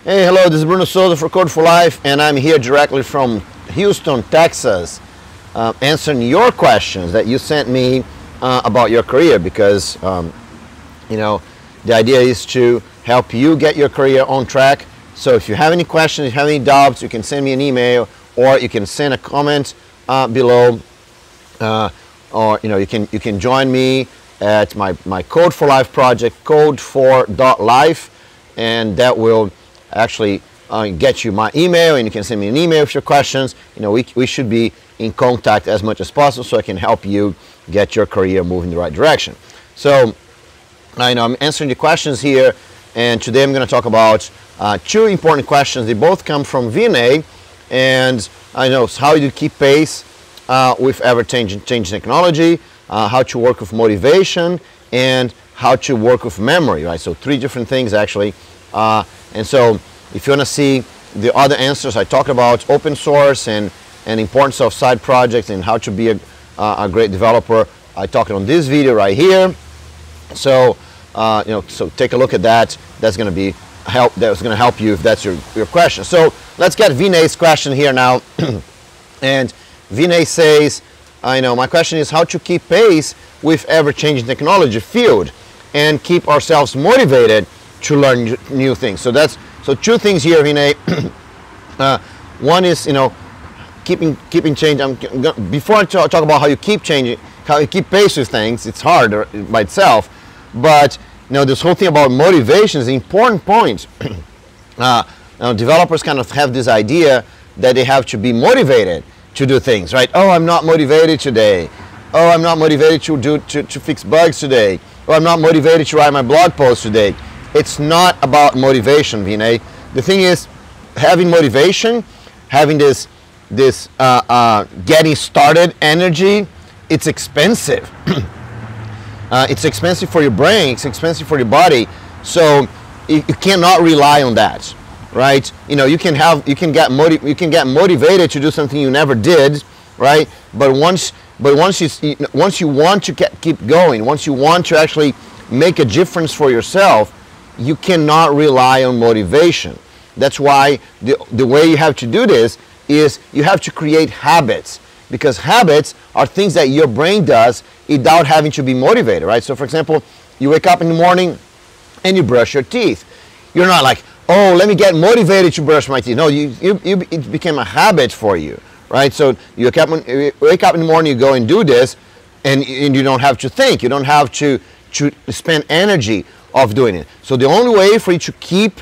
Hey, hello, this is Bruno Souza for Code for Life, and I'm here directly from Houston, Texas, answering your questions that you sent me about your career, because, you know, the idea is to help you get your career on track. So if you have any questions, if you have any doubts, you can send me an email, or you can send a comment below, or you can join me at my Code for Life project, code4.life, and that will actually get you my email, and you can send me an email with your questions. We should be in contact as much as possible so I can help you get your career moving in the right direction. So I know I'm answering the questions here, and today I'm going to talk about two important questions. They both come from Vinay, and I know how you keep pace with ever-changing technology, how to work with motivation, and how to work with memory, right? So three different things actually. And so if you want to see the other answers, I talked about open source and importance of side projects and how to be a great developer. I talked on this video right here. So so take a look at that. That's going to help you if that's your question. So let's get Vinay's question here now. And Vinay says, my question is how to keep pace with ever-changing technology field and keep ourselves motivated to learn new things. So two things here, Vinay. One is keeping change. Before I talk about how you keep changing, how you keep pace with things, it's hard by itself. But this whole thing about motivation is an important point. Developers kind of have this idea that they have to be motivated to do things, right? Oh, I'm not motivated today. Oh, I'm not motivated to fix bugs today. Oh, I'm not motivated to write my blog post today. It's not about motivation, Vinay. The thing is, having motivation, having this getting started energy, it's expensive. It's expensive for your brain. It's expensive for your body. So you cannot rely on that, right? You can get motivated to do something you never did, right? But once you want to keep going, once you want to actually make a difference for yourself, you cannot rely on motivation. That's why the way you have to do this is you have to create habits, because habits are things that your brain does without having to be motivated, right? So for example, you wake up in the morning and you brush your teeth. You're not like, oh, let me get motivated to brush my teeth. No, it became a habit for you, right? So you wake up in the morning, you go and do this, and you don't have to think. You don't have to spend energy of doing it. So the only way for you to keep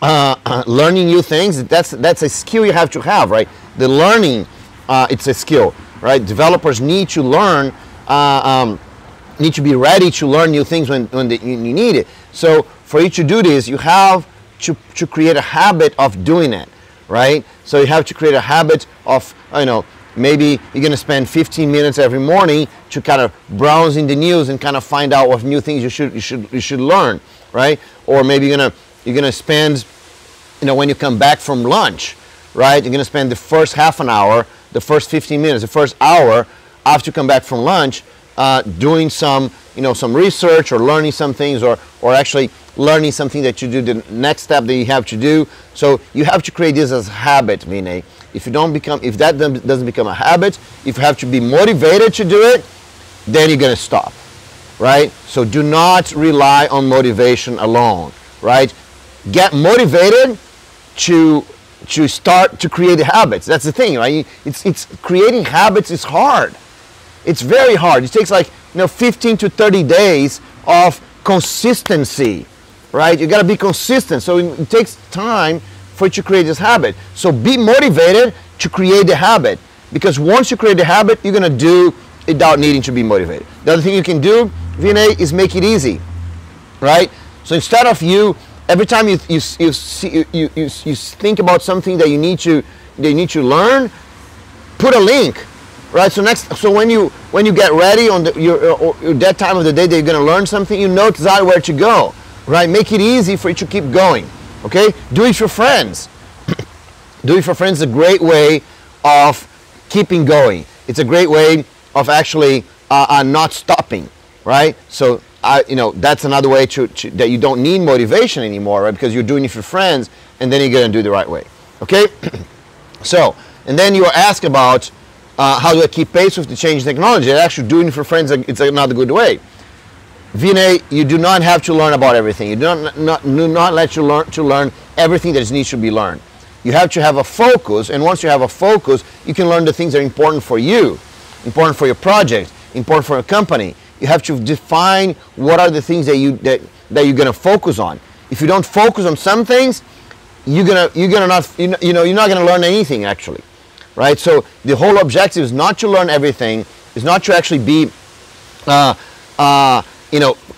learning new things, that's a skill you have to have, right? The learning, it's a skill, right? Developers need to learn, need to be ready to learn new things when you need it. So for you to do this, you have to create a habit of doing it, right? So you have to create a habit of, maybe you're going to spend 15 minutes every morning to kind of browse in the news and kind of find out what new things you should learn, right? Or maybe you're going to spend, when you come back from lunch, right? You're going to spend the first half an hour, the first 15 minutes, the first hour after you come back from lunch, doing some research or learning some things, or actually learning something that you do, the next step that you have to do. So you have to create this as a habit, Vinay. If that doesn't become a habit, if you have to be motivated to do it, then you're going to stop, right? So do not rely on motivation alone, right? Get motivated to start to create habits. That's the thing, right? It's creating habits is hard. It's very hard. It takes 15 to 30 days of consistency, right? You got to be consistent. So it takes time for you to create this habit. So be motivated to create the habit, because once you create the habit, you're going to do it without needing to be motivated. The other thing you can do, Vinay, is make it easy, right? So instead of every time you think about something that you need to learn, put a link, right? So when you get ready on that time of the day that you're going to learn something, you know exactly where to go, right? Make it easy for you to keep going. Okay? Do it for friends. Do it for friends is a great way of keeping going. It's a great way of actually not stopping, right? So that's another way that you don't need motivation anymore, right? Because you're doing it for friends, and then you're going to do it the right way. Okay? So, and then you are asked about how do I keep pace with the change in technology? And actually doing it for friends, it's another good way. Vinay, you do not have to learn about everything. You do not let you learn everything that needs to be learned. You have to have a focus, and once you have a focus, you can learn the things that are important for you, important for your project, important for your company. You have to define what are the things that you're going to focus on. If you don't focus on some things, you're not going to learn anything actually, right? So the whole objective is not to learn everything. Is not to actually be,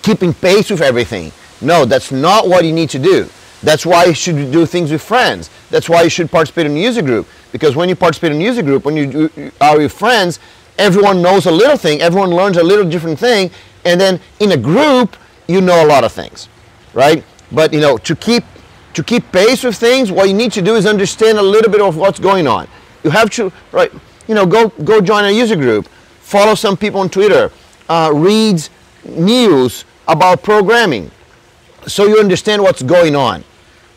keeping pace with everything. No, that's not what you need to do. That's why you should do things with friends. That's why you should participate in a user group. Because when you participate in a user group, when you are with friends, everyone knows a little thing, everyone learns a little different thing, and then in a group, you know a lot of things, right? But to keep pace with things, what you need to do is understand a little bit of what's going on. You have to, right? Go join a user group, follow some people on Twitter, read news about programming, so you understand what's going on,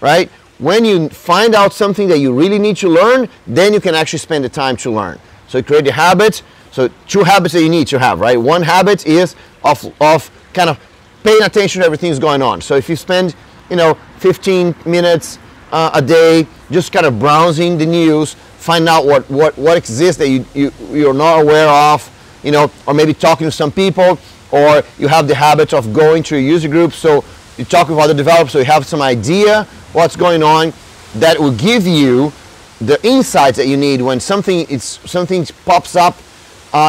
right? When you find out something that you really need to learn, then you can actually spend the time to learn. So you create the habits. So 2 habits that you need to have, right? One habit is of kind of paying attention to everything that's going on. So if you spend 15 minutes a day just kind of browsing the news, find out what exists that you're not aware of, or maybe talking to some people, or you have the habit of going to a user group, so you talk with other developers, so you have some idea what's going on. That will give you the insights that you need when something pops up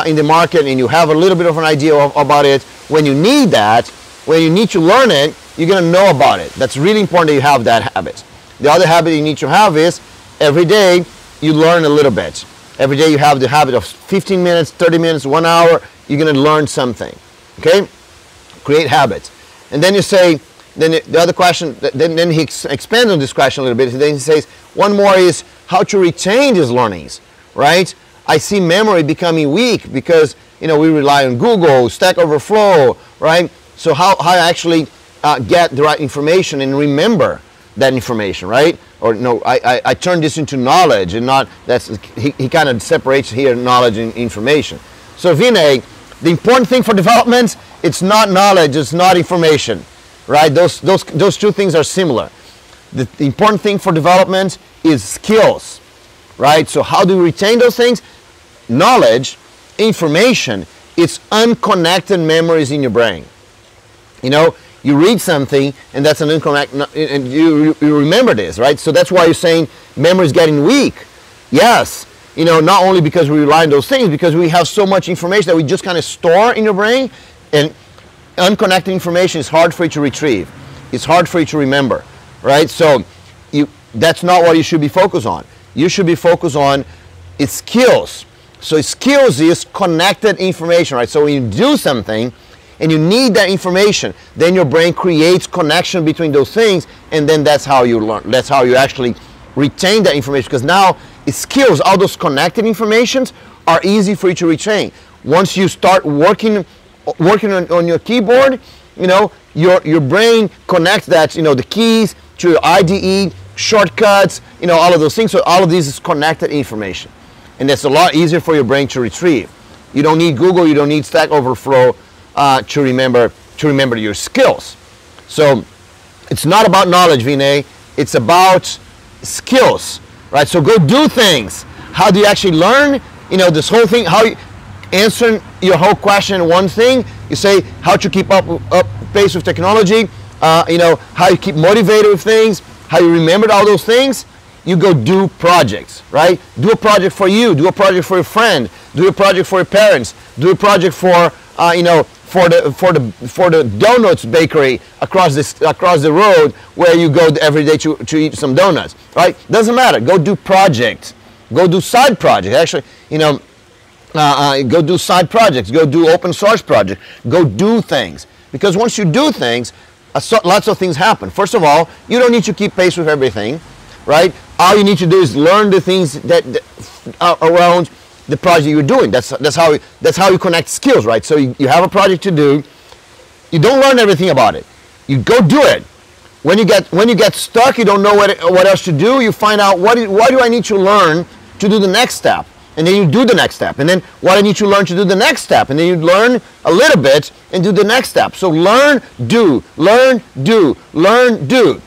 in the market, and you have a little bit of an idea about it. When you need that, when you need to learn it, you're going to know about it. That's really important that you have that habit. The other habit you need to have is every day you learn a little bit. Every day you have the habit of 15 minutes, 30 minutes, 1 hour, you're going to learn something. Okay? Create habits. And then you say, then the other question, then he expands on this question a little bit. Then he says, one more is how to retain these learnings, right? I see memory becoming weak because, we rely on Google, Stack Overflow, right? So how actually get the right information and remember that information, right? Or I turn this into knowledge, and he kind of separates here knowledge and information. So Vinay, the important thing for development, it's not knowledge, it's not information, right? Those 2 things are similar. The important thing for development is skills, right? So how do you retain those things? Knowledge, information, it's unconnected memories in your brain. You read something, and that's an unconnected, and you remember this, right? So that's why you're saying memory is getting weak. Yes, not only because we rely on those things, because we have so much information that we just kind of store in your brain, and unconnected information is hard for you to retrieve. It's hard for you to remember, right? So that's not what you should be focused on. You should be focused on its skills. So skills is connected information, right? So when you do something and you need that information, then your brain creates connection between those things, and then that's how you learn. That's how you actually retain that information, because now it's skills, all those connected informations are easy for you to retain. Once you start working on your keyboard, your brain connects that, the keys to your IDE, shortcuts, all of those things. So all of this is connected information. And that's a lot easier for your brain to retrieve. You don't need Google, you don't need Stack Overflow to remember your skills. So it's not about knowledge, Vinay. It's about skills, right? So go do things. How do you actually learn? This whole thing, how you answering your whole question in one thing. You say how to keep up pace with technology, how you keep motivated with things, how you remembered all those things. You go do projects, right? Do a project for you, do a project for your friend, do a project for your parents, do a project for for the donuts bakery across the road where you go every day to eat some donuts, right? Doesn't matter. Go do projects. Go do side projects. Actually, go do side projects. Go do open source projects. Go do things. Because once you do things, lots of things happen. First of all, you don't need to keep pace with everything, right? All you need to do is learn the things that are around the project you're doing. That's how you connect skills, right? So you have a project to do. You don't learn everything about it. You go do it. When you get stuck, you don't know what else to do, you find out what do I need to learn to do the next step. And then you do the next step. And then what I need to learn to do the next step. And then you learn a little bit and do the next step. So learn, do, learn, do, learn, do.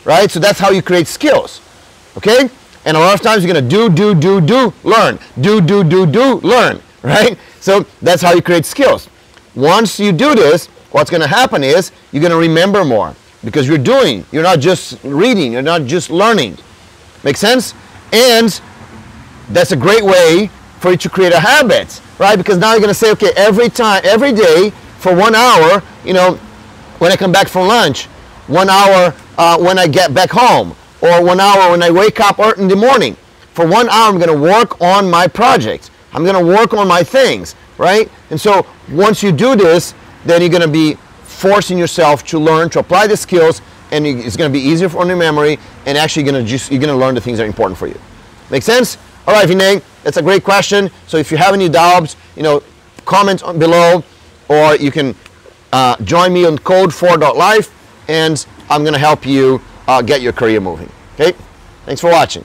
Right? So that's how you create skills. Okay? And a lot of times you're going to do, learn. Do, learn. Right? So that's how you create skills. Once you do this, what's going to happen is you're going to remember more. Because you're doing. You're not just reading. You're not just learning. Make sense? And that's a great way for you to create a habit, right? Because now you're going to say, okay, every day for 1 hour, you know, when I come back from lunch, 1 hour when I get back home, or 1 hour when I wake up in the morning. For 1 hour, I'm going to work on my project. I'm going to work on my things, right? And so once you do this, then you're going to be forcing yourself to learn, to apply the skills, and it's going to be easier on your memory, and actually you're going to learn the things that are important for you. Make sense? All right, Vinay, that's a great question. So if you have any doubts, you know, comment below, or you can join me on code4.life, and I'm going to help you get your career moving. Okay? Thanks for watching.